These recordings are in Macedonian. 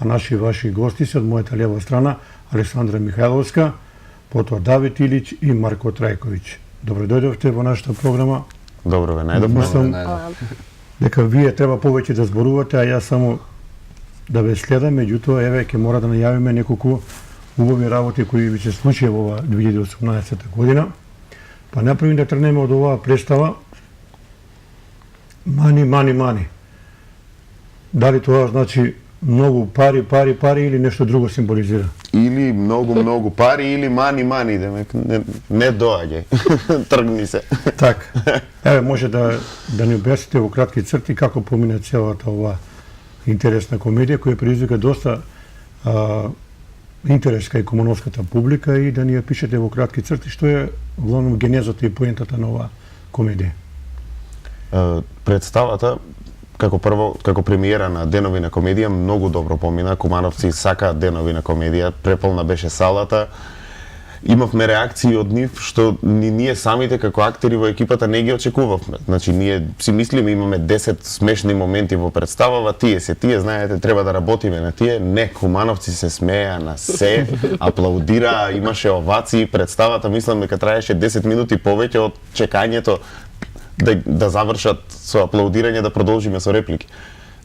Наши и ваши гости се од мојата лева страна Александра Михайловска, потоа Давид Илич и Марко Трајковиќ. Добро дојдовте во нашата програма. Добро ве најдовме. Мислам дека вие треба повеќе да зборувате, а јас само да ве следам, меѓутоа еве ќе мора да најавиме неколку убави работи кои би се случија во ова 2018 година. Па направим да тргнеме од оваа представа Мани. Дали тоа значи многу пари или нешто друго символизира? Или многу пари или мани, демек не доаѓај. Тргни се. Така. Еве може да ни објасните во кратки црти како помина целата ова интересна комедија која предизвика доста интерес кај кумановската публика и да ни ја пишете во кратки црти што е главно генезата и поентата на оваа комедија. Представата како премиера на Денови на комедија многу добро помина. Кумановци сакаат Денови на комедија, преполна беше салата. Имавме реакции од нив што ние самите како актери во екипата не ги очекувавме. Значи ние си мислиме имаме 10 смешни моменти во представава, тие знаете, треба да работиме на тие. Не, кумановци се смеа на се, аплаудираа, имаше овации, представата мислам дека траеше 10 минути повеќе од чекањето да завршат со аплаудирање, да продолжиме со реплики.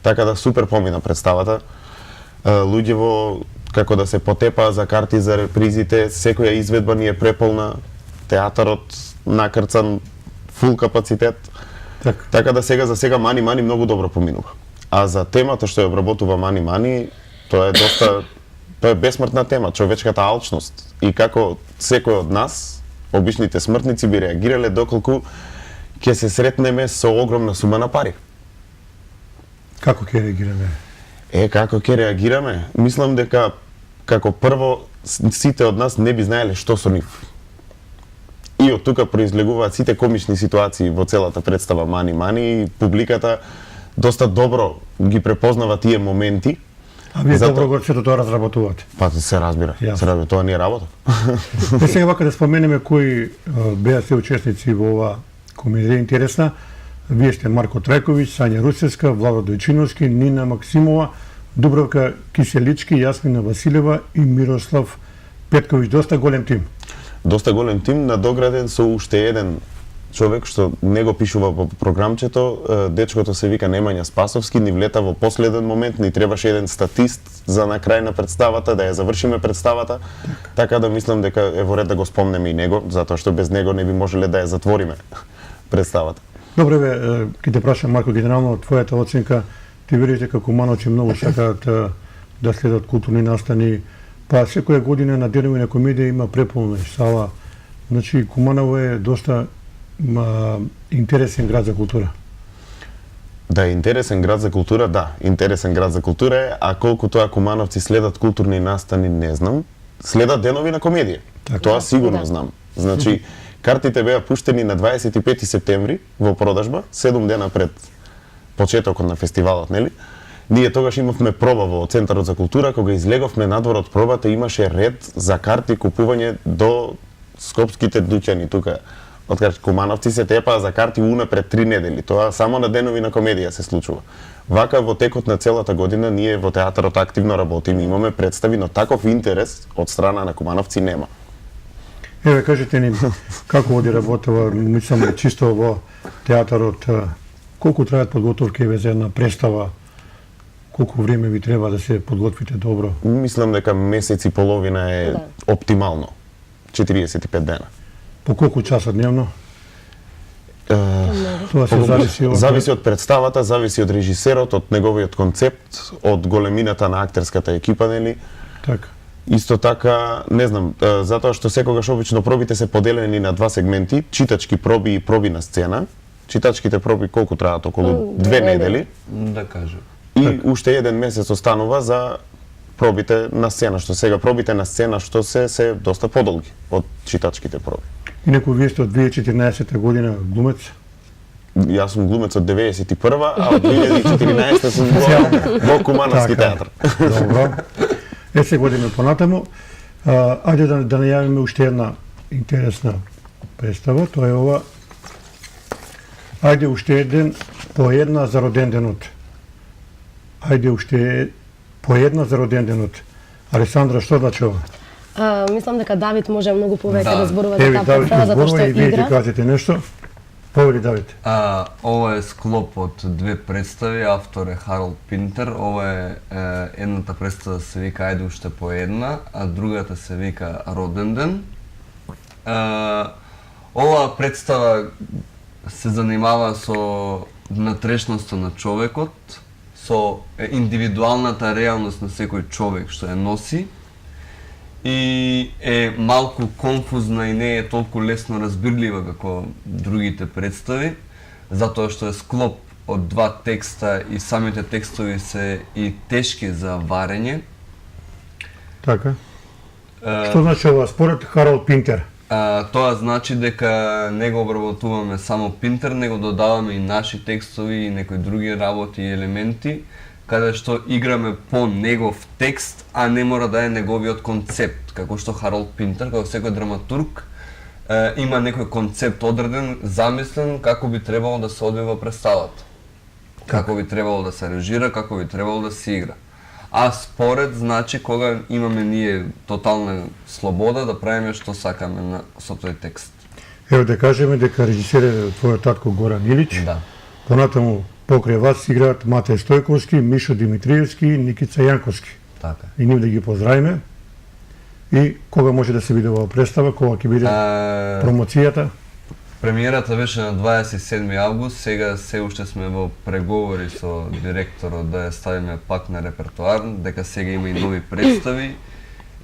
Така да супер помина представата. Луѓево како да се потепаа за карти за репризите, секоја изведба ни е преполна, театарот накрцан, фул капацитет. Така да за сега Мани многу добро поминува. А за темата што ја обработува Мани, тоа е бесмртна тема, човечката алчност и како секој од нас, обичните смртници би реагирале доколку ќе се сретнеме со огромна сума на пари. Како ќе реагираме? Како ќе реагираме? Мислам дека како прво сите од нас не би знаеле што со нив. И од тука произлегуваат сите комични ситуации во целата представа Мани и публиката доста добро ги препознава тие моменти. А вие добро го сето тоа разработувате? Па се разбира. Се разбира, тоа не е работа. Сега вака да споменеме кои беа се учесници во ова комедија интересна. Вие сте Марко Трајковиќ, Сања Русевска, Владо Дојчиновски, Нина Максимова, Дубравка Киселички, Јасмина Василева и Мирослав Петковиќ. Доста голем тим. Доста голем тим, надограден со уште еден човек што не го пишува во програмчето. Дечкото се вика Немања Спасовски, ни влета во последен момент, ни требаше еден статист за на крај на представата, да ја завршиме представата. Така да мислам дека е во ред да го спомнеме и него, затоа што без него не би можеле да ја затвориме представата. Добре бе, ќе те прашам Марко, генерално твојата оценка, ти вериш дека кумановци многу сакаат да следат културни настани, па секоја година на Денови на комедија има преполна сала. Значи Куманово е доста интересен град за култура. Да, интересен град за култура, интересен град за култура е, а колку тоа кумановци следат културни настани, не знам. Следат Денови на комедија. Тоа сигурно знам. Значи, картите беа пуштени на 25 септември во продажба, 7 дена пред почетокот на фестивалот, нели? Ние тогаш имавме проба во Центарот за култура, кога излеговме надвор од пробата, имаше ред за карти купување до скопските дуќани тука. Откако кумановци се тепаа за карти унапред 3 недели. Тоа само на Денови на комедија се случува. Вака во текот на целата година ние во театарот активно работиме, имаме представи, но таков интерес од страна на кумановци нема. Еве, кажете ни, како оди работава, мислам, чисто во театарот, колку трајат подготовки за една представа, колку време ви треба да се подготвите добро? Мислам дека месец и половина е оптимално, 45 дена. По колку часа дневно? Тоа се зависи од представата, зависи од режисерот, од неговиот концепт, од големината на актерската екипа, нели? Така. Исто така, не знам, затоа што секогаш обично пробите се поделени на два сегменти, читачки проби и проби на сцена. Читачките проби колку траат? Околу 2 недели. Да кажем. И уште еден месец останува за пробите на сцена, што сега пробите на сцена што се доста подолги од читачките проби. Инаку вие сте од 2014 година глумец. Јас сум глумец од 91-а, а од 2014 сум во Кумановски театар. Добро. Се годиме понатаму. Ајде да најавиме уште една интересна представа, тоа е ова. Ајде уште еден по една за роден денот. Ајде уште по една за роден денот. Александра, што значи ова? Мислам дека Давид може многу повеќе да зборува Еви, за таа Давид представа, затоа што зборува и вие ќе игра. кажете нешто. Повели, Давид. Ова е склоп од две представи, автор е Харолд Пинтер. Ова е едната представа се вика Ајде уште по една, а другата се вика Роден ден. Ова представа се занимава со внатрешноста на човекот, со индивидуалната реалност на секој човек што ја носи и е малку конфузна и не е толку лесно разбирлива како другите представи, затоа што е склоп од два текста и самите текстови се и тешки за варење. Така. Што значи ова според Харолд Пинтер? Тоа значи дека не го обработуваме само Пинтер, него додаваме и наши текстови и некои други работи и елементи, каде што играме по негов текст, а не мора да е неговиот концепт, како што Харолд Пинтер, како секој драматург, има некој концепт одреден, замислен како би требало да се одвива представата. Како би требало да се режира, како би требало да се игра. А според значи кога имаме ние тотална слобода да правиме што сакаме со тој текст. Ево да кажеме дека режисер е твојот татко Горан Илич. Да. Понатаму покрај вас играат Матеј Стојковски, Мишо Димитриевски и Никица Јанковски. Така. И нив да ги поздравиме. И кога може да се биде оваа представа, кога ќе биде промоцијата? Премиерата беше на 27 август, сега се уште сме во преговори со директорот да ја ставиме пак на репертоар, дека сега има и нови представи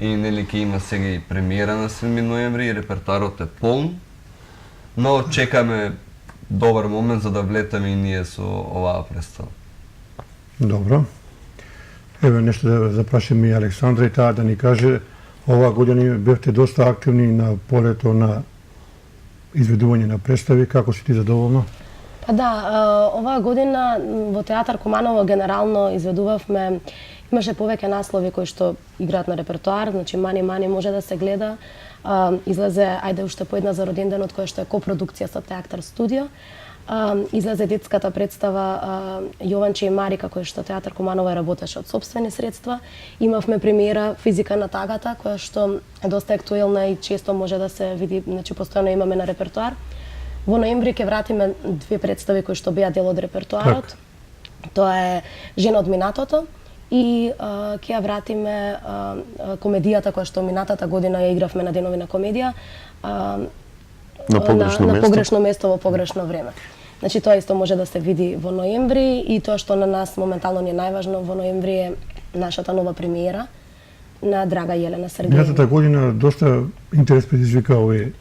и нели ќе има сега и премиера на 7 ноември и репертоарот е полн. Но чекаме добар момент за да влетаме и ние со оваа представа. Добро. Еве нешто да запрашаме и Александра и таа да ни каже, оваа година бевте доста активни на полето на изведување на представи, како си ти задоволна? Па да, оваа година во Театар Куманово генерално изведувавме, имаше повеќе наслови кои што играат на репертоар, значи Мани Мани може да се гледа, излезе Ајде уште по една за роден денот која што е копродукција со Театар Студио, излезе детската представа Јованче и Марика која што Театар Куманово работеше од сопствени средства. Имавме премиера Физика на тагата која што е доста актуелна и често може да се види, значи постојано имаме на репертоар. Во ноември ќе вратиме две представи кои што беа дел од репертоарот. Тоа е Жена од минатото и ќе ја вратиме комедијата која што минатата година ја игравме на Денови на комедија. На погрешно место во погрешно време. Значи тоа исто може да се види во ноември и тоа што на нас моментално ни е најважно во ноември е нашата нова премиера на Драга Јелена Сергеевна. Минатата година доста интерес предизвика овие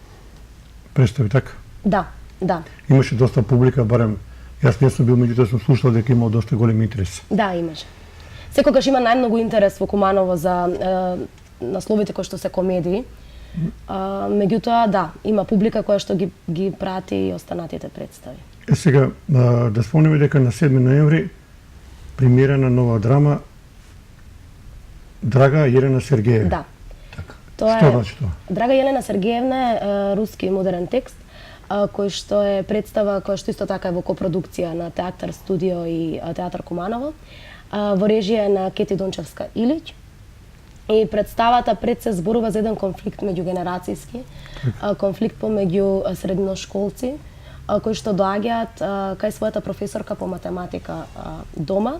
представи, така? Да, да. Имаше доста публика, барем јас не сум бил, меѓутоа сум слушал дека имал доста голем интерес. Да, имаше. Секогаш има најмногу интерес во Куманово за насловите кои што се комедии. Меѓутоа, да, има публика која што ги прати и останатите представи. Сега, да спомнеме дека на 7 ноември премиера на нова драма Драга Јелена Сергеевна. Да. Така. Што значи тоа? Драга Јелена Сергеевна е руски модерен текст, кој што е представа која што исто така е во копродукција на Театар Студио и Театар Куманово, во режија на Кети Дончевска Илич. И представата пред се зборува за еден конфликт меѓугенерацијски, конфликт помеѓу средношколци кои што доаѓаат кај својата професорка по математика дома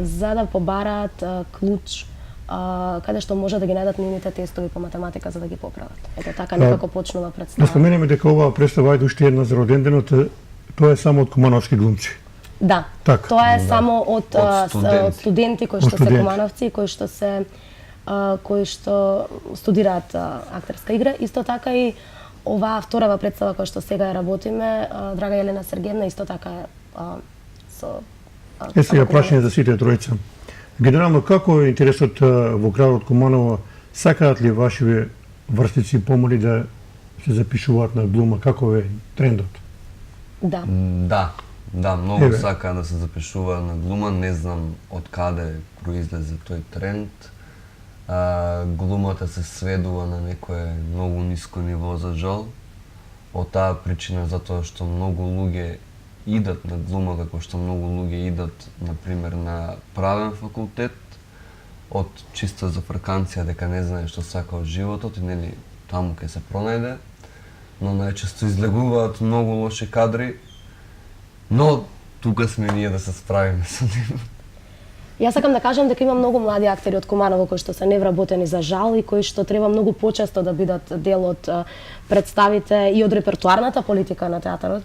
за да побараат клуч каде што може да ги најдат нивните тестови по математика за да ги поправат. Ето така некако почнува Да представа. споменеме дека оваа представа Ајде уште една за роден денот, тоа е само од кумановски глумци. Да, Так. тоа е само од Од студенти. студенти кои Од што се студенти. кумановци, кои што се кои што студираат актерска игра. Исто така и оваа вторава представа која што сега ја работиме, Драга Елена Сергеевна, исто така со... Сега прашање за сите тројца. Генерално, како е интересот во градот Куманово? Сакаат ли ваши врстници помали да се запишуваат на глума? Како е трендот? Да. Да, многу Еве. сака да се запишува на глума, не знам од каде произлезе тој тренд. Глумата се сведува на некое многу ниско ниво за жал. Од таа причина затоа што многу луѓе идат на глума, како што многу луѓе идат, например, на правен факултет, од чиста зафрканција дека не знае што сака од животот и нели таму ќе се пронајде, но најчесто излегуваат многу лоши кадри, но тука сме ние да се справиме со нив. Јас сакам да кажам дека има многу млади актери од Куманово кои што се невработени за жал и кои што треба многу почесто да бидат дел од представите и од репертуарната политика на театарот.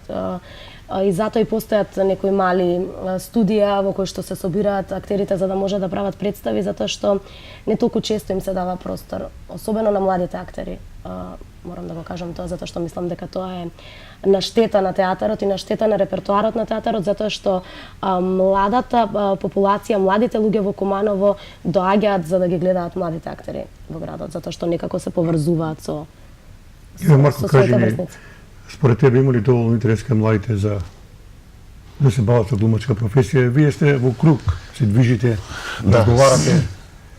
И затоа и постојат некои мали студија во кои што се собираат актерите за да може да прават представи, затоа што не толку често им се дава простор, особено на младите актери. Морам да го кажам тоа затоа што мислам дека тоа е на штета на театарот и на штета на репертуарот на театарот, затоа што младата популација, младите луѓе во Куманово доаѓаат за да ги гледаат младите актери во градот, затоа што некако се поврзуваат со Марко, кажи ми, врсници. според тебе има ли доволно интерес кај младите за да се бават со глумачка професија? Вие сте во круг, се движите, разговарате.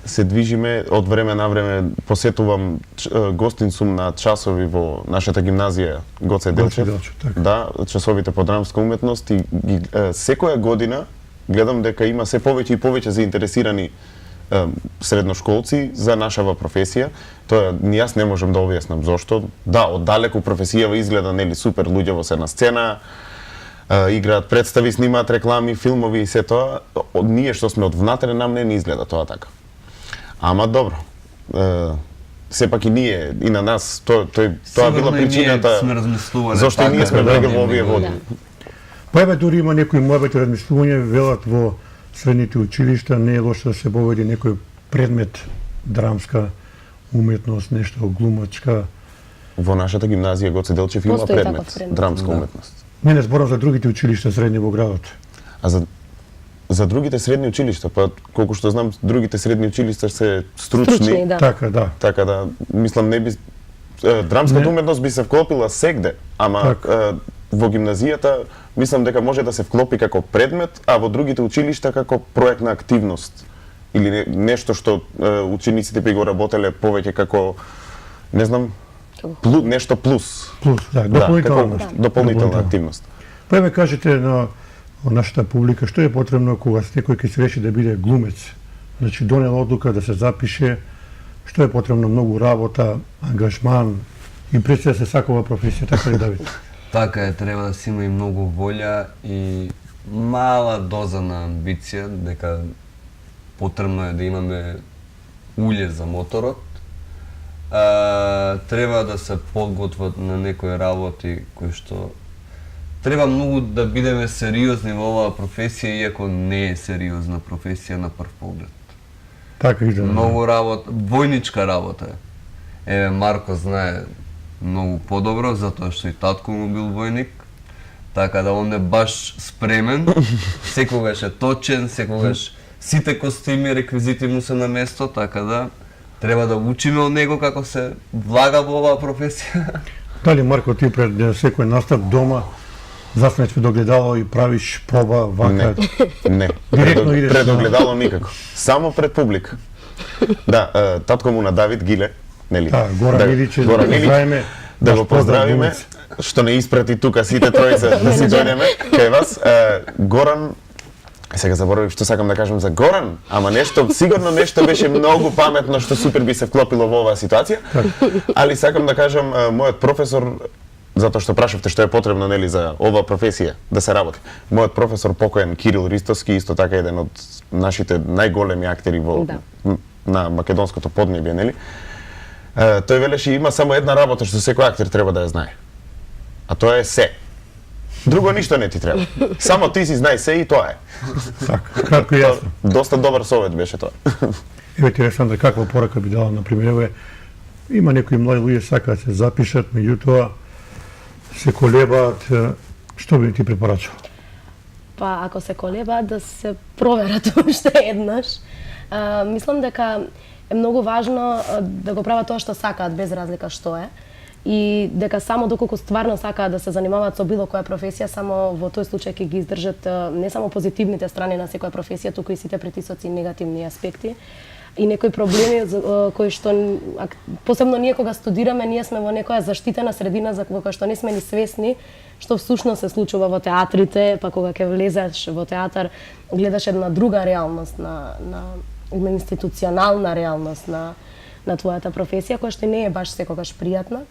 Се движиме од време на време, посетувам, гостин сум на часови во нашата гимназија Гоце Делчев. така. Да, часовите по драмска уметност и секоја година гледам дека има се повеќе и повеќе заинтересирани средношколци за нашава професија. Тоа ни јас не можам да објаснам зошто. Да, оддалеку професијава изгледа нели супер, луѓе во се на сцена, играат представи, снимаат реклами, филмови и се тоа. Ние што сме од внатре нам не ни изгледа тоа така. Ама добро. Сепак и ние и на нас тоа била причината сме размислувале зошто и ние сме да, бега во овие води. Па еве дури има некои мојбите размислување, велат во средните училишта не е лошо да се поведе некој предмет драмска уметност, нешто глумачка. Во нашата гимназија Гоце Делчев има Постои предмет таков предмет. драмска Да. уметност. Не зборам за другите училишта средни во градот. А за другите средни училишта, па колку што знам, другите средни училишта се Стручни, стручни, да. Така, да. така да мислам не би драмската Не. уметност би се вклопила сегде, ама Така. во гимназијата мислам дека може да се вклопи како предмет, а во другите училишта како проектна активност или нешто што учениците би го работеле повеќе како не знам, нешто плюс. Плюс, да, дополнителна. како дополнителна активност. Па еве кажете на нашата публика што е потребно кога некој ќе се реши да биде глумец. Значи донела одлука да се запише, што е потребно многу работа, ангажман и пред се да се сакува професија, така ли Давид? Така е, треба да си има и многу волја и мала доза на амбиција, дека потребно е да имаме улје за моторот. Треба да се подготват на некои работи кои што треба многу да бидеме сериозни во оваа професија, иако не е сериозна професија на прв поглед. Така изгледа. Многу работа, војничка работа е. Еве Марко знае многу подобро, затоа што и татко му бил војник, така да он е баш спремен, секогаш е точен, секогаш сите костими, реквизити му се на место, така да треба да учиме од него како се влага во оваа професија. Дали Марко ти пред секој настап дома застанеш пред огледало и правиш проба вака? Не. Директно идеш пред на- огледало никако. Само пред публика. Да, татко му на Давид Гиле, нели? Да, Горан Илич, да Горан го Илич, поздравиме, да наш го поздравиме, поздрав што не испрати тука сите тројца да си дојдеме кај вас. Горан, сега заборавив што сакам да кажам за Горан, ама нешто, сигурно нешто беше многу паметно што супер би се вклопило во оваа ситуација. Али сакам да кажам, мојот професор, затоа што прашавте што е потребно нели за оваа професија да се работи. Мојот професор покоен Кирил Ристовски, исто така еден од нашите најголеми актери во Да. на македонското поднебје, нели? Тој велеше има само една работа што секој актер треба да ја знае. А тоа е се. Друго ништо не ти треба. Само ти си знај се и тоа е. Така, кратко и јасно. Доста добар совет беше тоа. Еве ти, Александра, каква порака би дала, например, еве, има некои млади луѓе сакаат да се запишат, меѓутоа се колебаат, што би ти препорачал? Па ако се колебаат да се проверат уште еднаш. Мислам дека е многу важно да го прават тоа што сакаат без разлика што е. И дека само доколку стварно сакаат да се занимаваат со било која професија, само во тој случај ќе ги издржат не само позитивните страни на секоја професија, туку и сите притисоци и негативни аспекти. И некои проблеми кои што посебно ние кога студираме, ние сме во некоја заштитена средина во која што не сме ни свесни што всушност се случува во театрите, па кога ќе влезеш во театар, гледаш една друга реалност на институционална реалност на твојата професија, која што не е баш секогаш пријатна.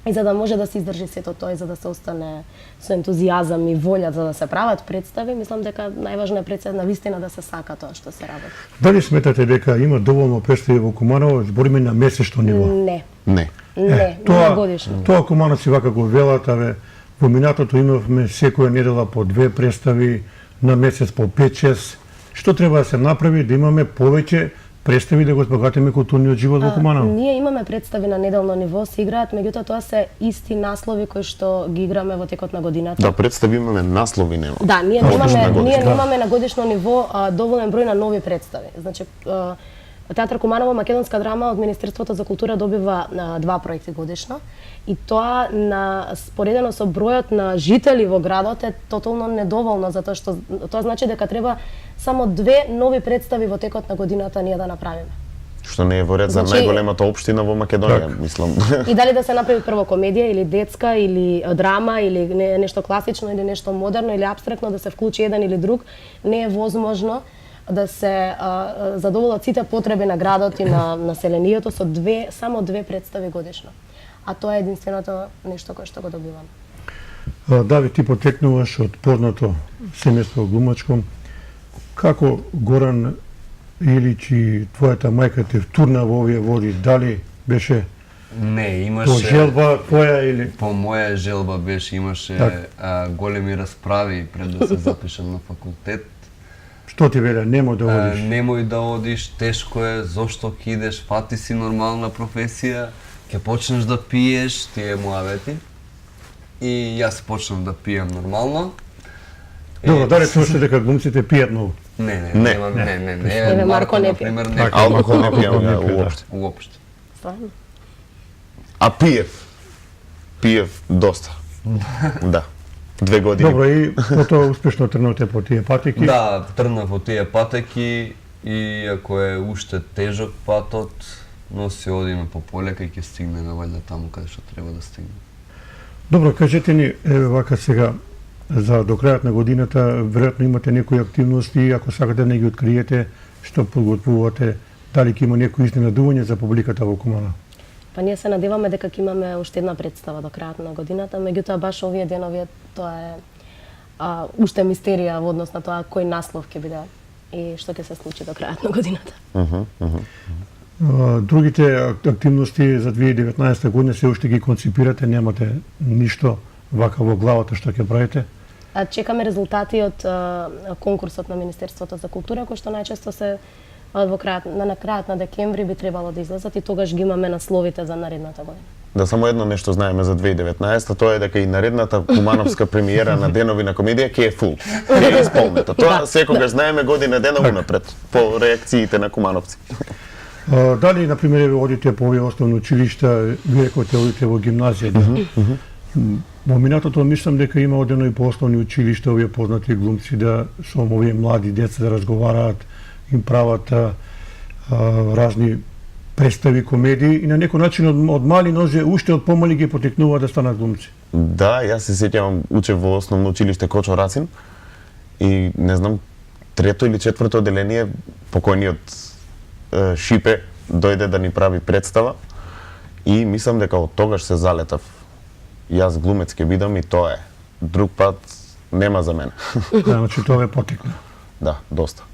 И за да може да се издржи сето тоа и за да се остане со ентузијазам и волја за да се прават представи, мислам дека најважно е пред се навистина да се сака тоа што се работи. Дали сметате дека има доволно представи во Куманово, збориме на месечно ниво? Не. Не. Не, на годишно. Тоа Кумановци вака го велат, аве, во минатото имавме секоја недела по 2 представи, на месец по 5-6. Што треба да се направи да имаме повеќе представи да го збогатиме културниот живот во Куманово? Ние имаме представи на неделно ниво, се играат, меѓутоа тоа се исти наслови кои што ги играме во текот на годината. Да, представи имаме наслови нема. Да, ние немаме на годишно ниво доволен број на нови представи. Значи, Театар Куманово, Македонска драма од Министерството за култура добива 2 проекти годишно. И тоа споредено со бројот на жители во градот е тотално недоволно, затоа што тоа значи дека треба само 2 нови представи во текот на годината ние да направиме. Што не е во ред за Значи, најголемата општина во Македонија, мислам. И дали да се направи прво комедија или детска или драма или нешто класично или нешто модерно или апстрактно, да се вклучи еден или друг, не е возможно да се задоволат сите потреби на градот и на населението со само 2 представи годишно. А тоа е единственото нешто кое што го добивам. Дави, ти потекнуваш од познато семејство глумачко. Како Горан Илич и твојата мајка те втурна во овие води? Дали беше Не, по имаше желба твоја или... по моја желба беше, имаше големи расправи пред да се запишам на факултет. Што ти веле, немој да одиш? Немој да одиш, тешко е, зошто ќе идеш, фати си нормална професија, ќе почнеш да пиеш, тие муавети. И јас почнав да пијам нормално. Добро, дали слушате дека глумците пијат многу? Не. Марко не пие. например, не Алкохол не пијам не пие, уопште. уопште. Стварно? А пиев. Пиев доста. Да. 2 години. Добро, и потоа успешно тргнавте по тие патеки. Да, тргнав по тие патеки и ако е уште тежок патот, но се одиме по полека и ќе стигнеме вајда таму каде што треба да стигнеме. Добро, кажете ни, еве вака сега, за до крајот на годината, веројатно имате некои активности, ако сакате да ги откриете, што подготвувате, дали ќе има некои изненадување за публиката во Куманово? Па ние се надеваме дека ќе имаме уште една представа до крајот на годината, меѓутоа баш овие денови тоа е уште мистерија во однос на тоа кој наслов ќе биде и што ќе се случи до крајот на годината. Другите активности за 2019 година се уште ги конципирате, немате ништо вака во главата што ќе правите? Чекаме резултати од конкурсот на Министерството за култура, кој што најчесто се на крајот на декември би требало да излезат и тогаш ги имаме насловите за наредната година. Да, само едно нешто знаеме за 2019, тоа е дека и наредната кумановска премиера на Денови на комедија ќе е фул, ќе е исполнета. Тоа секогаш знаеме година дена унапред, по реакциите на кумановци. Дали, например, одите по овие основни училишта, вие кои одите во гимназија, во минатото мислам дека има одено и по основни училишта овие познати глумци да со овие млади деца да разговараат, им прават разни представи, комедии и на некој начин од мали нозе уште од помали ги потекнуваат да станат глумци. Да, јас се сеќавам, учев во основно училиште Кочо Рацин и не знам, 3-то или 4-то одделение покојниот Шипе дојде да ни прави представа и мислам дека од тогаш се залетав. Јас глумец ќе бидам и тоа е. Друг пат нема за мене. Да, значи тоа е потекна. Да, доста.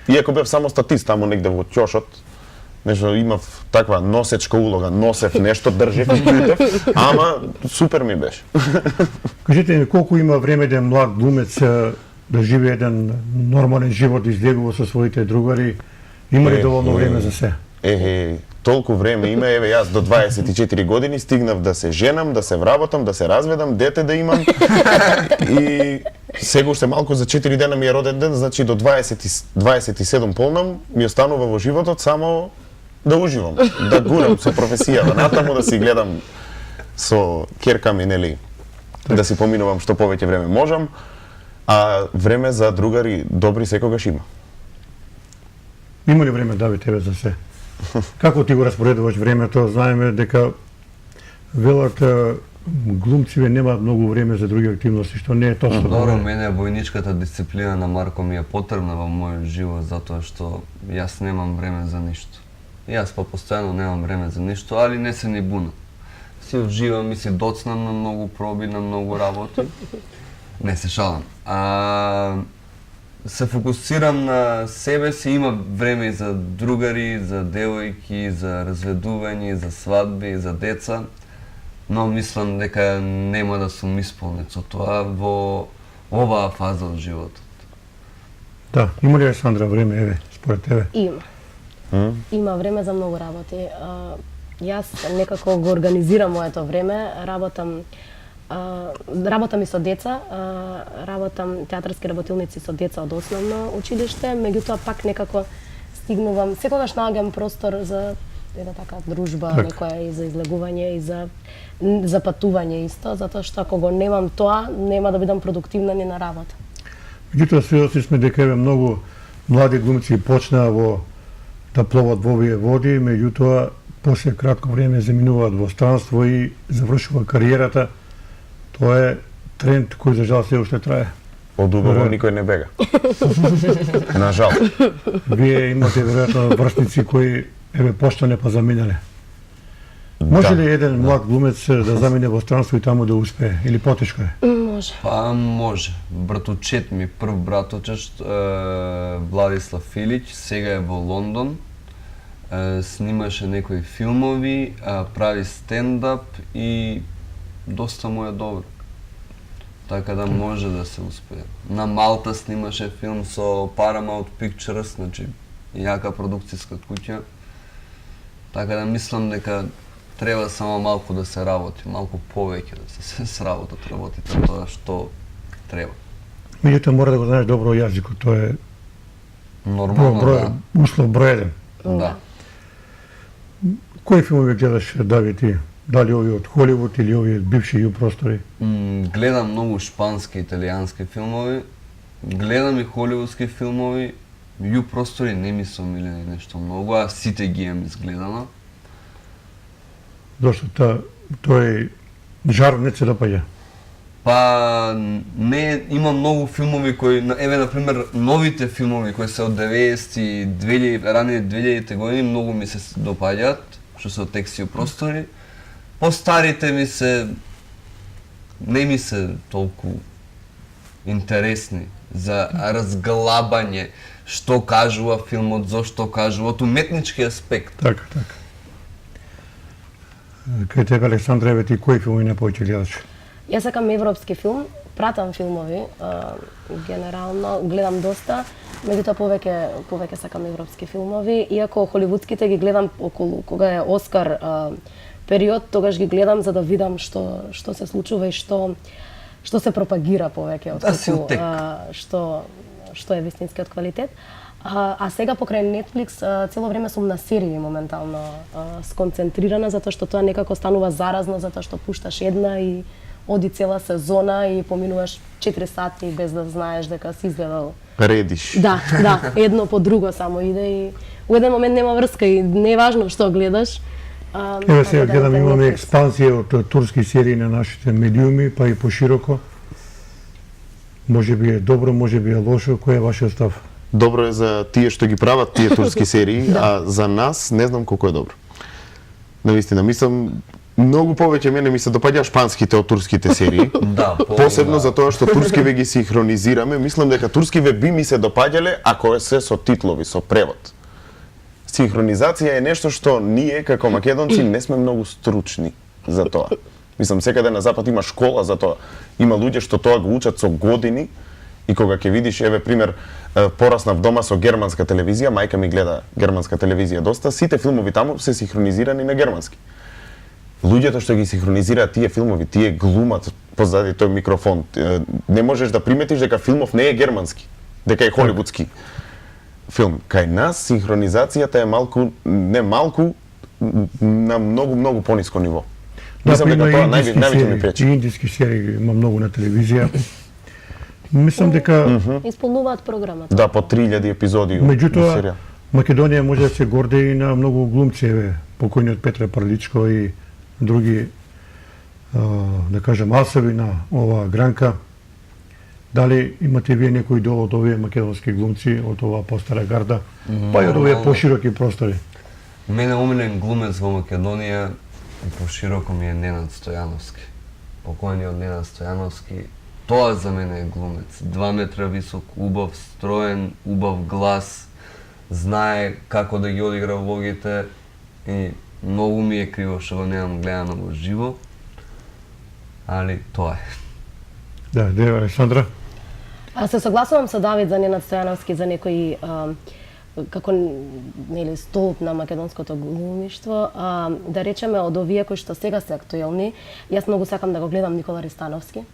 Иако бев само статист таму негде во ќошот, нешто имав таква носечка улога, носев нешто, држев и чутев, ама супер ми беше. Кажете ми, колку има време да млад глумец да живее еден нормален живот, да излегува со своите другари Има ли доволно време за се? Толку време има, еве јас до 24 години стигнав да се женам, да се вработам, да се разведам, дете да имам. И сега уште малку за 4 дена ми е роден ден, значи до 27 полнам, ми останува во животот само да уживам, да гурам со професијава, натаму да си гледам со ќерка ми, нели, да си поминувам што повеќе време можам, а време за другари добри секогаш има. Има ли време, Давид, тебе за се? Како ти го распоредуваш времето? Знаеме дека велат глумциве немаат многу време за други активности, што не е точно. Добро, мене војничката дисциплина на Марко ми е потребна во мојот живот, затоа што јас немам време за ништо. Јас па постојано немам време за ништо, али не се ни буна. Си уживам и си доцнам на многу проби, на многу работи. Не се шалам. Се фокусирам на себе си, има време и за другари, за девојки, за разведување, за свадби, за деца, но мислам дека нема да сум исполнет со тоа во оваа фаза од животот. Да, има ли, Александра, време, еве, според тебе? Има. Има време за многу работи. Јас некако го организирам моето време, работам и со деца, работам театарски работилници со деца од основно училиште, меѓутоа пак некако стигнувам, секогаш наоѓам простор за една така дружба, некоја и за излегување и за патување исто, затоа што ако го немам тоа, нема да бидам продуктивна ни на работа. Меѓутоа сведоци сме дека еве многу млади глумци почнаа да пловат во овие води, меѓутоа после кратко време заминуваат во странство и завршува кариерата. Тоа е тренд кој за жал се уште трае. Од убаво никој не бега. На жал. Вие имате веројатно врсници кои еве поштане па заминале. Може ли еден млад глумец да замине во странство и таму да успее или потешко е? Може. Па може. Братучет ми, прв братучет, Владислав Филич, сега е во Лондон. Снимаше некои филмови, прави стендап и доста му е добро. Така да може да се успее. На Малта снимаше филм со Paramount Pictures, значи јака продукцијска куќа. Така да мислам дека треба само малку да се работи, малку повеќе да се сработат работите, тоа што треба. Меѓутоа мора да го знаеш добро јазикот, тоа е Нормално, услов број еден. да. Кои филмови гледаш, Давид, ти? Дали овие од Холивуд или овие бивши ју простори? Гледам многу шпански, италијански филмови, гледам и холивудски филмови, ју простори не ми се омилени нешто многу, а сите ги имам изгледано. Зошто тој жар не се допаѓа? Па не, има многу филмови кои, еве например новите филмови кои се од 90-ти, 2000, рани 2000-те години многу ми се допаѓаат, што се од текси и простори. По-старите ми се не ми се толку интересни за разглабање што кажува филмот, зошто кажува, од уметнички аспект. Така. Кај тебе, Александра, еве ти кои филми не повеќе гледаш? Јас сакам европски филм, пратам филмови, генерално гледам доста, меѓутоа повеќе сакам европски филмови, иако холивудските ги гледам околу кога е Оскар период, тогаш ги гледам за да видам што се случува и што се пропагира повеќе од што е вистинскиот квалитет. А сега покрај Netflix цело време сум на серии моментално сконцентрирана, затоа што тоа некако станува заразно, затоа што пушташ една и оди цела сезона и поминуваш 4 сати без да знаеш дека си изгледал. Редиш. Да, едно по друго само иде и у еден момент нема врска и не е важно што гледаш. Еве сега гледам, имаме експанзија од турски серии на нашите медиуми, па и пошироко. Може би е добро, може би е лошо, кој е вашиот став? Добро е за тие што ги прават тие турски серии, а за нас не знам колку е добро. Навистина, мислам, многу повеќе мене ми се допаѓа шпанските од турските серии. Да, посебно за тоа што турскиве ги синхронизираме, мислам дека турскиве би ми се допаѓале ако е се со титлови, со превод. Синхронизација е нешто што ние како македонци не сме многу стручни за тоа. Мислам, секаде на запад има школа за тоа. Има луѓе што тоа го учат со години И кога ќе видиш, еве пример, пораснав дома со германска телевизија, мајка ми гледа германска телевизија доста, сите филмови таму се синхронизирани на германски. Луѓето што ги синхронизираат тие филмови, тие глумат позади тој микрофон. Не можеш да приметиш дека филмов не е германски, дека е холивудски филм. Кај нас синхронизацијата е малку, не малку, на многу пониско ниво. Мислам дека тоа највеќе ми пречи. Индиски серии има многу на телевизија. Мислам дека Исполнуваат програмата. Да, по 3000 епизоди. меѓутоа Македонија може да се горде и на многу глумци, еве, покојниот Петре Парличко и други, да кажем, асови на оваа гранка. Дали имате вие некој идол од овие македонски глумци, од оваа постара гарда, па и од овие пошироки простори? Мене омилен глумец во Македонија и пошироко ми е Ненад Стојановски. Покојниот Ненад Стојановски, тоа за мене е глумец. 2 метра висок, убав строен, убав глас, знае како да ги одигра влогите и многу ми е криво што го немам гледано во живо, али тоа е. Да, Дева Александра? Аз се согласувам со Давид за Ненад Стојановски за некој како нели столб на македонското глумиштво, да речеме од овие кои што сега се актуелни, јас многу сакам да го гледам Никола Ристановски.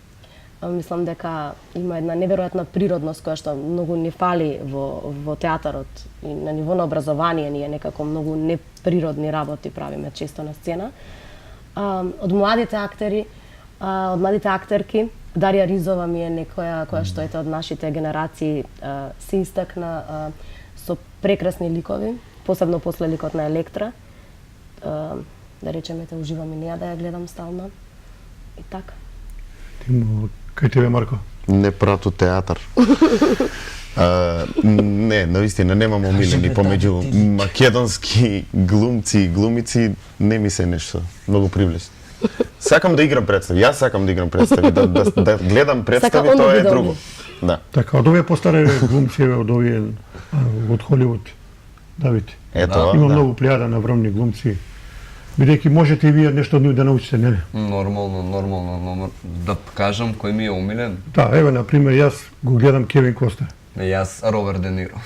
Мислам дека има една неверојатна природност која што многу ни фали во театарот и на ниво на образование, ние некако многу неприродни работи правиме често на сцена. Од младите актери, од младите актерки, Дарија Ризова ми е некоја која што ете од нашите генерации се истакна со прекрасни ликови, посебно после ликот на Електра. Да речеме, те уживам и неа да ја гледам стално. И така. Кај тебе, Марко? Не прату театар. Не, наистина немам омилени помеѓу македонски глумци и глумици, не ми се нешто многу привлечно. Сакам да играм представи, јас сакам да играм представи, да гледам представи, тоа е друго. Да. Така, од овие постари глумци, од овие од Холивуд, Давид. Ето, Има да. многу плејада на вромни глумци. Бидејќи можете и вие нешто од нив да научите, нели? Нормално, да кажам кој ми е омилен. Да, еве на пример јас го гледам Кевин Коста. Јас Роберт Де Ниро.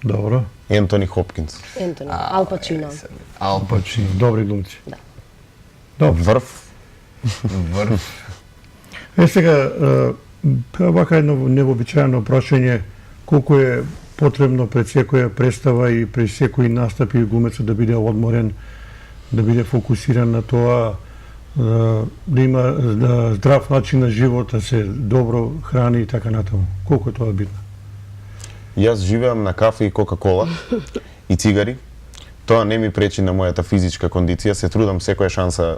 Добро. Ентони Хопкинс. Ентони, Ал Пачино. Ал Пачино. Добри глумци. Да. Добро. Врв. Сега, вака едно невообичаено прашање, колку е потребно пред секоја представа и пред секој настап и глумецот да биде одморен, да биде фокусиран на тоа, да има здрав начин на живот, да се добро храни и така натаму. Колку е тоа битно? Јас живеам на кафе и кока-кола и цигари. Тоа не ми пречи на мојата физичка кондиција, се трудам секоја шанса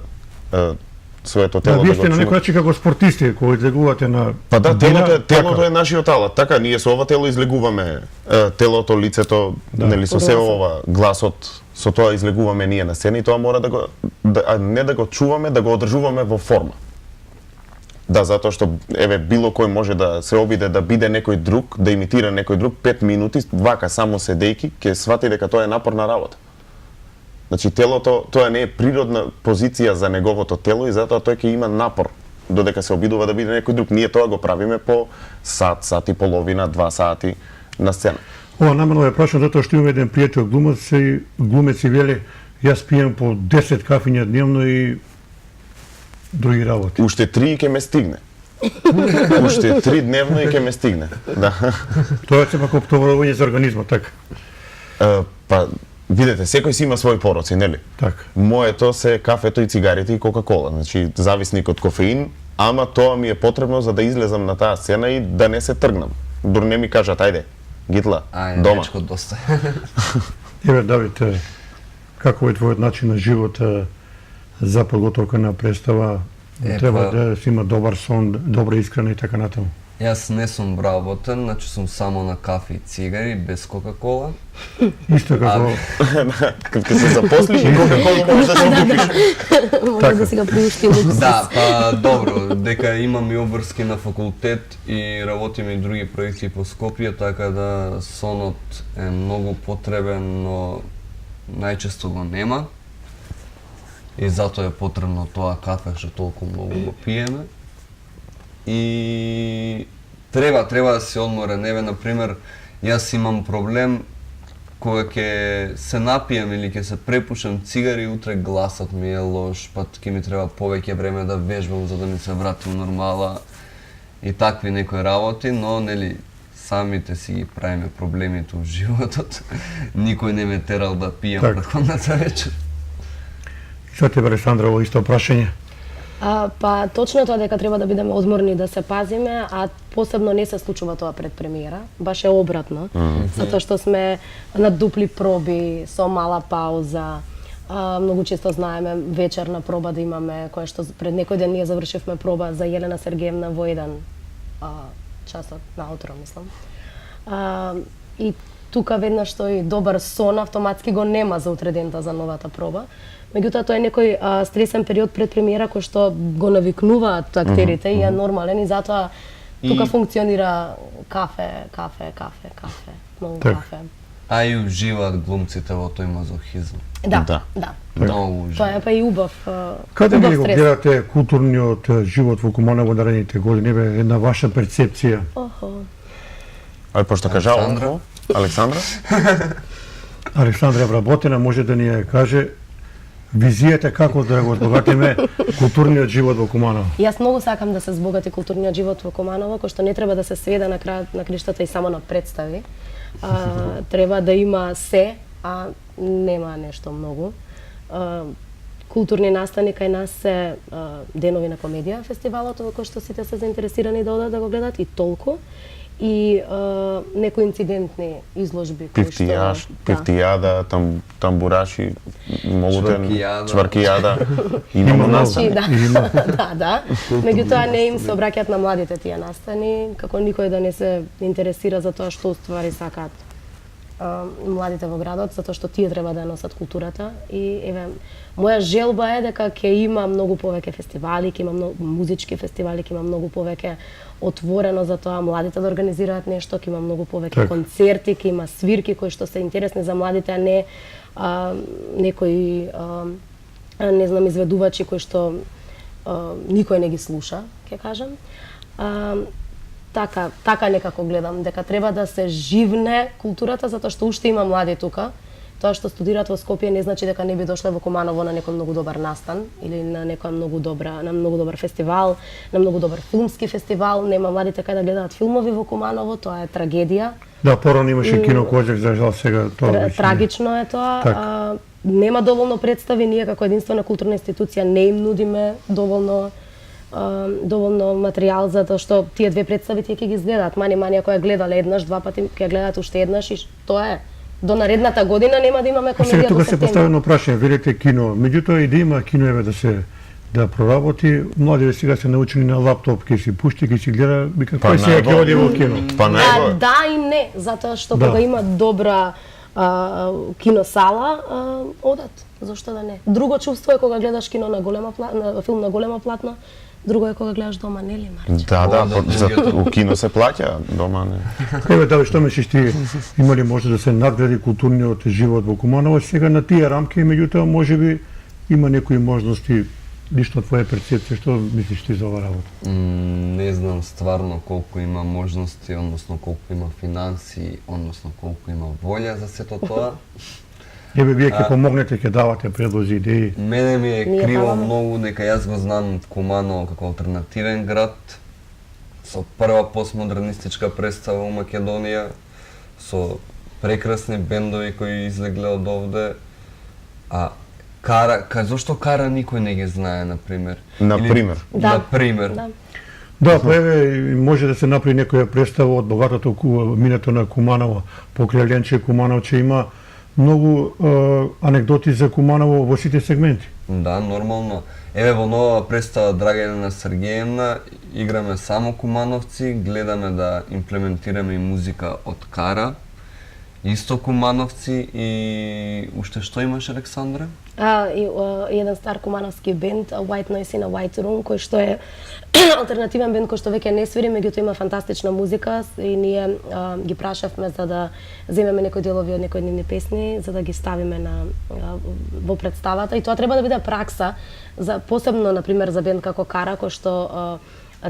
своето тело Вие да го сте на чувам. некој начин како спортисти, кои излегувате на... Па да, телото така. е нашиот алат. Така, ние со ова тело излегуваме телото, лицето, нели со се ова, гласот, со тоа излегуваме ние на сцена и тоа мора да го не да го чуваме, да го одржуваме во форма. Да, затоа што еве било кој може да се обиде да биде некој друг, да имитира некој друг 5 минути вака само седејки, ќе свати дека тоа е напорна работа. Значи телото, тоа не е природна позиција за неговото тело и затоа тој ќе има напор додека се обидува да биде некој друг. Ние тоа го правиме по сат и половина, 2 сати на сцена. Ова намерно ја прашам затоа што имам еден пријател глумец и вели, јас пијам по 10 кафиња дневно и други работи. Уште 3 ќе ме стигне. Уште 3 дневно и ќе ме стигне. Да. Тоа е сепак оптоварување за организмот, така. Па видете, секој си има своји пороци, нели? Така. Моето се кафето и цигарите и кока-кола, значи зависник од кофеин, ама тоа ми е потребно за да излезам на таа сцена и да не се тргнам. Дур не ми кажат, ајде, гитла, дома. Дечко, доста. Еве, Давид, како е твојот начин на живот за подготовка на представа? Треба да си има добар сон, добра искрена и така натаму. Јас не сум работен, значи сум само на кафе и цигари, без кока-кола. Исто како... Кога се запослиш и кока-кола можеш да се купиш. Може да си го приушти луксус. Да, па добро, дека имам и обврски на факултет и работиме и други проекти по Скопје, така да сонот е многу потребен, но најчесто го нема. И затоа е потребно тоа кафе што толку многу го пиеме. И Треба да се одморен. Еве, например, јас имам проблем кога ќе се напијам или ќе се препушам цигари, утре гласот ми е лош, па ќе ми треба повеќе време да вежбам за да ми се врати у нормала и такви некои работи, но нели самите си ги правиме проблемите у животот. Никој не ме терал да пијам Так. претходната вечер. За тебе, Александра, ово исто прашање. Па точно тоа дека треба да бидеме одморни да се пазиме, а посебно не се случува тоа пред премиера, баш е обратно, затоа што сме на дупли проби со мала пауза. Многу често знаеме вечерна проба да имаме, која што пред некој ден ние завршивме проба за Јелена Сергеевна во 1 часот наутро, мислам. И тука веднаш тој добар сон автоматски го нема за утре дента за новата проба. Меѓутоа тоа е некој стресен период пред премиера кој што го навикнуваат актерите и е нормален и затоа тука функционира кафе, многу Так. кафе. А и уживаат глумците во тој мазохизм. Да, Да. да. Многу Тоа уживаат. е па и убав. Каде убав ви го стрес. гледате културниот живот во Куманово наредните години? Еве една ваша перцепција. Охо. Ај пошто кажа Александра? онко, Александра? Александра Вработена може да ни ја каже визијата како да го збогатиме културниот живот во Куманово. Јас многу сакам да се збогати културниот живот во Куманово, кој што не треба да се сведе на крајот на криштата и само на представи. Треба да има се, а нема нешто многу. Културни настани кај нас се денови на комедија, фестивалот во кој што сите се заинтересирани да одат да го гледат и толку. И некои инцидентни изложби кои што Пифтијада, тамбураши, молутен, Чвркијада. чвркијада. Има Има настани. Да, да. Меѓутоа не им се обраќаат на младите тие настани, како никој да не се интересира за тоа што уствари сакаат младите во градот, затоа што тие треба да ја носат културата. И еве, моја желба е дека ќе има многу повеќе фестивали, ќе има многу музички фестивали, ќе има многу повеќе отворено за тоа младите да организираат нешто, ќе има многу повеќе Так. концерти, ќе има свирки кои што се интересни за младите, а не некои не знам изведувачи кои што никој не ги слуша, ќе кажам. Така некако гледам дека треба да се живне културата затоа што уште има млади тука. Тоа што студираат во Скопје не значи дека не би дошле во Куманово на некој многу добар настан или на некоја многу добар фестивал, на многу добар филмски фестивал. Нема младите кај да гледаат филмови во Куманово, тоа е трагедија. Да, порано имаше кино Козак, за жал сега тоа веќе не. Трагично е тоа. Так. Нема доволно представи, ние како единствена културна институција не им нудиме доволно материјал затоа што тие две представи тие ќе ги изгледаат. Мани ако ја гледале еднаш, два пати ќе гледаат уште еднаш и тоа е. До наредната година нема да имаме А сега комедија до тука се септември. поставено прашање, велите кино, меѓутоа и да има кино еве да проработи, младите сега се научени на лаптоп, ќе си пушти, ќе си гледа, вика кој сега ќе оди во кино. Па најго. Да и не, затоа што Да. кога има добра киносала, одат. Зошто да не? Друго чувство е кога гледаш кино на голема филм на големо платно, друго е кога гледаш дома, нели Марче? Да, Ова да за, другиот. у кино се плаќа, дома не. Еве да што мислиш ти, има ли може да се надгради културниот живот во Куманово сега на тие рамки, меѓутоа можеби има некои можности, лично твоја перцепција, што мислиш ти за ова работа? Не знам стварно колку има можности, односно колку има финанси, односно колку има волја за сето тоа. Еве вие ќе помогнете, ќе давате предлози, идеи. Мене ми е Ние криво даваме. многу дека јас го знам Куманово како алтернативен град, со прва постмодернистичка представа у Македонија, со прекрасни бендови кои излегле од овде, а зошто Кара никој не ги знае, например? Например. Да. Например. Да. Да, па еве може да се направи некоја представа од богатото минато на Куманово, покрај Ленче Кумановче има многу анекдоти за Куманово во сите сегменти. Да, нормално. Еве во нова представа Драгана Сергеевна играме само кумановци, гледаме да имплементираме и музика од Кара, исто кумановци и уште што имаш, Александра? Еден стар кумановски бенд, White Noise in a White Room, кој што е алтернативен бенд кој што веќе не свири, меѓутоа има фантастична музика и ние ги прашавме за да земеме некои делови од некои нивни песни, за да ги ставиме во представата и тоа треба да биде пракса за посебно на пример за бенд како Кара кој што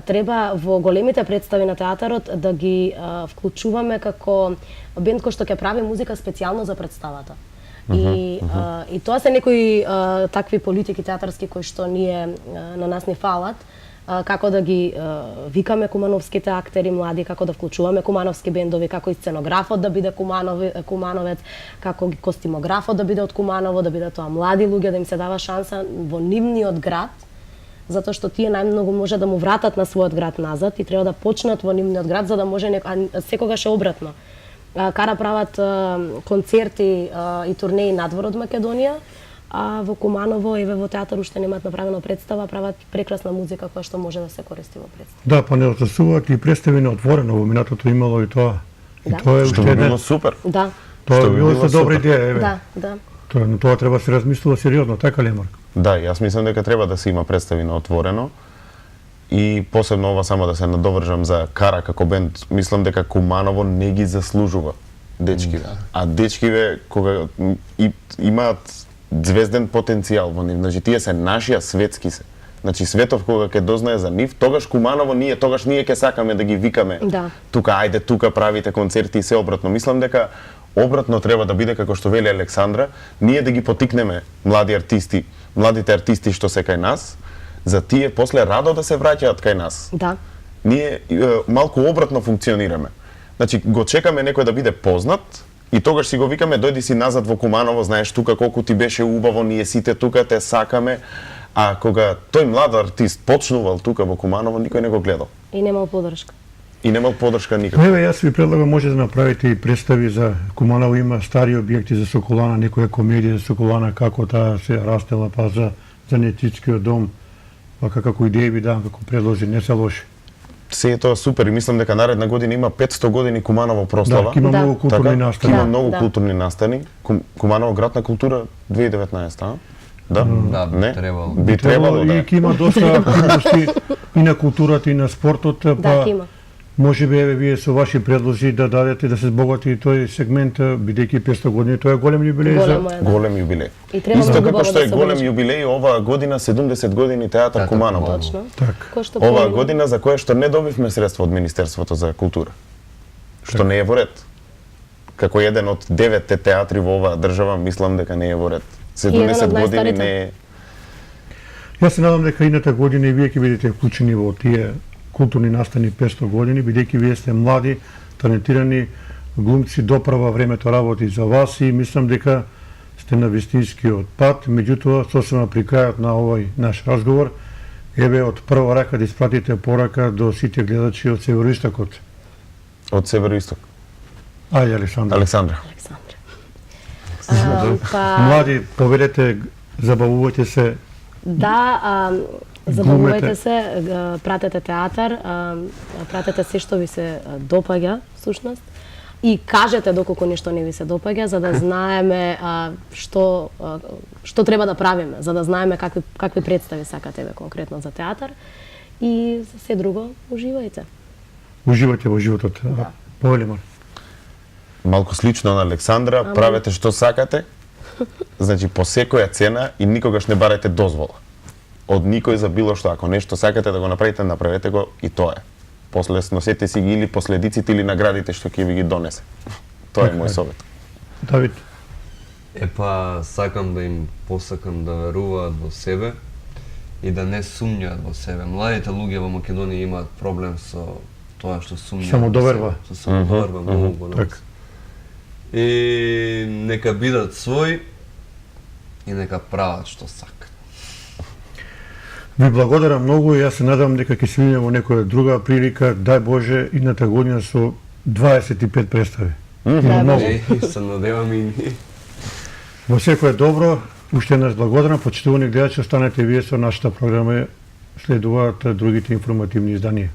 треба во големите представи на театарот да ги вклучуваме како бенд кој што ќе прави музика специјално за представата. И тоа се некои такви политики театарски кои што ние на нас ни фалат, како да ги викаме кумановските актери млади, како да вклучуваме кумановски бендови, како и сценографот да биде кумановец, како костимографот да биде од Куманово, да биде тоа млади луѓе, да им се дава шанса во нивниот град, затоа што тие најмногу може да му вратат на својот град назад и треба да почнат во нивниот град за да може секогаш е обратно. Кара прават концерти и турнеи надвор од Македонија, а во Куманово, еве во театар уште немаат направена представа, прават прекрасна музика која што може да се користи во представа. Да, па не отсуват и представи на отворено, во минатото имало и тоа. И Да. тоа е Што уште би било една, супер. Да, тоа Што е би било било со добра супер. идеја, еве. да. На тоа треба да се размислува сериозно, така ли е, Марко? Да, јас мислам дека треба да се има представи на отворено. И посебно ова само да се надовржам за Кара како бенд, мислам дека Куманово не ги заслужува дечкиве. А дечкиве кога имаат звезден потенцијал во нив, значи тие се нашија светски се. Значи светов кога ќе дознае за нив, тогаш Куманово тогаш ние ќе сакаме да ги викаме. Да. Тука ајде, тука правите концерти и се обратно. Мислам дека обратно треба да биде како што вели Александра, ние да ги потикнеме младите артисти што се кај нас, за тие после радо да се враќаат кај нас. Да. Ние малку обратно функционираме. Значи го чекаме некој да биде познат и тогаш си го викаме дојди си назад во Куманово, знаеш тука колку ти беше убаво, ние сите тука те сакаме. А кога тој млад артист почнувал тука во Куманово, никој не го гледал И немал подршка. и немал подршка никаква. Еве, јас ви предлагам, може да направите и представи за Куманово, има стари објекти за Соколана, некоја комедија за Соколана, како таа се растела, па за Нетичкиот дом, па како идеи ви давам, како предлози, не се лоши. Се е тоа супер и мислам дека наредна година има 500 години Куманово прослава. Да, има Да. многу културни Така, настани. има Да, многу да. културни настани. Куманово град на култура 2019, а? Да? Да, би Не? требало. Би требало, И да. ќе има доста активности и на културата и на спортот, Да, па ќе има. може би еве вие со ваши предлози да дадете да се збогати тој сегмент, бидејќи 500 години, тоа е голем јубилеј за Големо е, да. Голем јубилеј. И треба Исто многу како убаво што да е се голем обележи. јубилеј оваа година 70 години театар Театар Куманово. Куманово. Точно. така. Кој што Оваа помина. година за која што не добивме средства од Министерството за култура. Што не е во ред. Како еден од 9 театри во оваа држава, мислам дека не е во ред. еден од 70 години најстарите. не е. Јас се надам дека идната година и вие ќе бидете вклучени во тие културни настани 500 години, бидејќи вие сте млади, талентирани глумци, доправа времето работи за вас и мислам дека сте на вистинскиот пат. Меѓутоа, сосема при крајот на овој наш разговор, еве од прва рака да испратите порака до сите гледачи од североистокот. Од североисток. Ајде, Александра. Александра. Александра. Млади, поведете, забавувајте се. Да, Глумете. забавувајте се, пратете театар, пратете се што ви се допаѓа, всушност, и кажете доколку нешто не ви се допаѓа, за да знаеме што треба да правиме, за да знаеме какви представи сакате ве конкретно за театар и за се друго уживајте. Уживајте во животот. Да. Повели, моля. Малку слично на Александра, правете што сакате. Значи по секоја цена и никогаш не барајте дозвола од никој за било што. Ако нешто сакате да го направите, направете го и тоа е. После сносете си ги или последиците или наградите што ќе ви ги донесе. Тоа е Така мој е. совет. Давид, Епа, сакам да им посакам да веруваат во себе и да не сумњаат во себе. Младите луѓе во Македонија имаат проблем со тоа што сумњаат. Самодоверба. во себе, Со самодоверба, многу голем. така. И нека бидат своји и нека прават што сакат. Ви благодарам многу и јас се надам дека ќе се видиме во некоја друга прилика, дај Боже, идната година со 25 представи. Да, многу. Боже. И се надеваме и ние. Во секое добро, уште еднаш благодарам, почитувани гледачи, останете вие со нашата програма, следуваат другите информативни изданија.